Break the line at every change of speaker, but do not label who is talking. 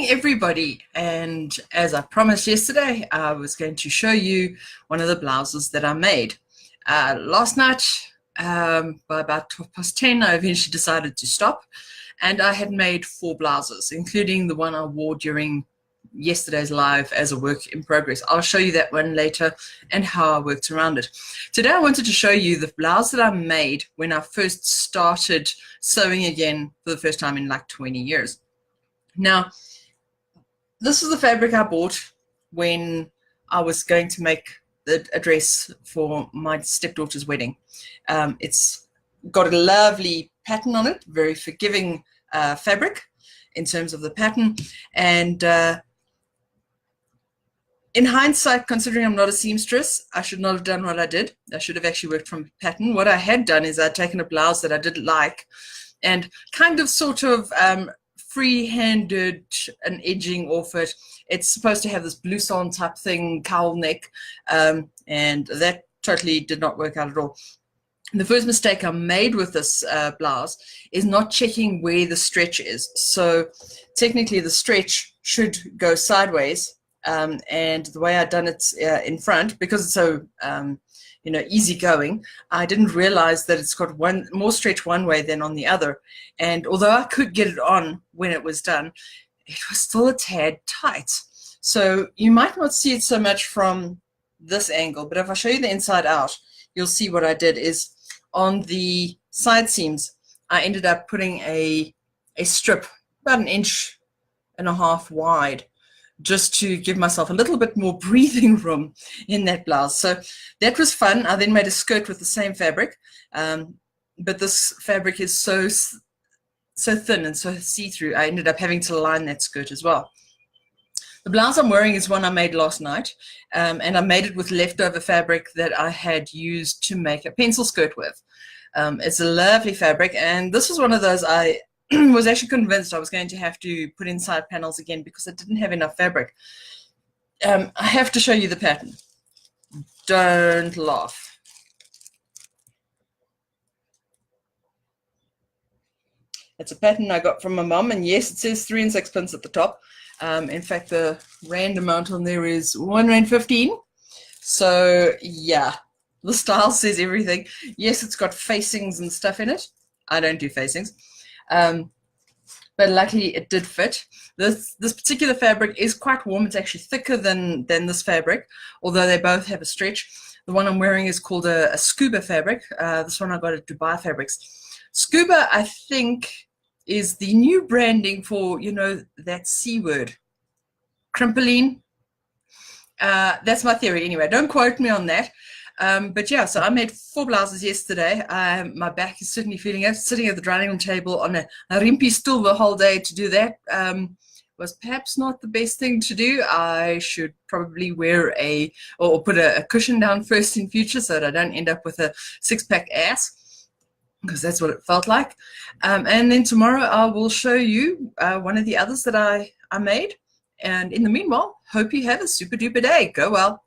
morning, everybody. And as I promised yesterday, I was going to show you one of the blouses that I made. Last night, by about 10:30, I eventually decided to stop. And I had made 4 blouses, including the one I wore during yesterday's live as a work in progress. I'll show you that one later and how I worked around it. Today I wanted to show you the blouse that I made when I first started sewing again for the first time in like 20 years. Now, this is the fabric I bought when I was going to make a dress for my stepdaughter's wedding. It's got a lovely pattern on it, very forgiving fabric in terms of the pattern. And in hindsight, considering I'm not a seamstress, I should not have done what I did. I should have actually worked from pattern. What I had done is I'd taken a blouse that I did like and kind of sort of free-handed an edging off it. It's supposed to have this blouse on type thing, cowl neck, and that totally did not work out at all. The first mistake I made with this blouse is not checking where the stretch is. So technically the stretch should go sideways, and the way I'd done it in front, because it's so easy going, I didn't realize that it's got more stretch one way than on the other. And although I could get it on when it was done, it was still a tad tight. So you might not see it so much from this angle, but if I show you the inside out, you'll see what I did is on the side seams, I ended up putting a strip about 1.5 inches wide, just to give myself a little bit more breathing room in that blouse. So that was fun. I then made a skirt with the same fabric, but this fabric is so thin and so see-through, I ended up having to line that skirt as well. The blouse I'm wearing is one I made last night, and I made it with leftover fabric that I had used to make a pencil skirt with. It's a lovely fabric, and this was one of those I was actually convinced I was going to have to put inside panels again because I didn't have enough fabric. I have to show you the pattern. Don't laugh. It's a pattern I got from my mum, and yes, it says 3 6 at the top. In fact, the rand amount on there is R1.15. So yeah, the style says everything. Yes, it's got facings and stuff in it. I don't do facings. But luckily it did fit. This particular fabric is quite warm. It's actually thicker than this fabric, although they both have a stretch. The one I'm wearing is called a scuba fabric. This one I got at Dubai Fabrics. Scuba, I think, is the new branding for, that C word, crimpoline. That's my theory anyway. Don't quote me on that. But yeah, so I made 4 blouses yesterday. My back is certainly feeling it. Sitting at the dining room table on a rimpy stool the whole day to do that was perhaps not the best thing to do. I should probably wear or put a cushion down first in future so that I don't end up with a 6-pack ass, because that's what it felt like. And then tomorrow I will show you one of the others that I made. And in the meanwhile, hope you have a super duper day. Go well.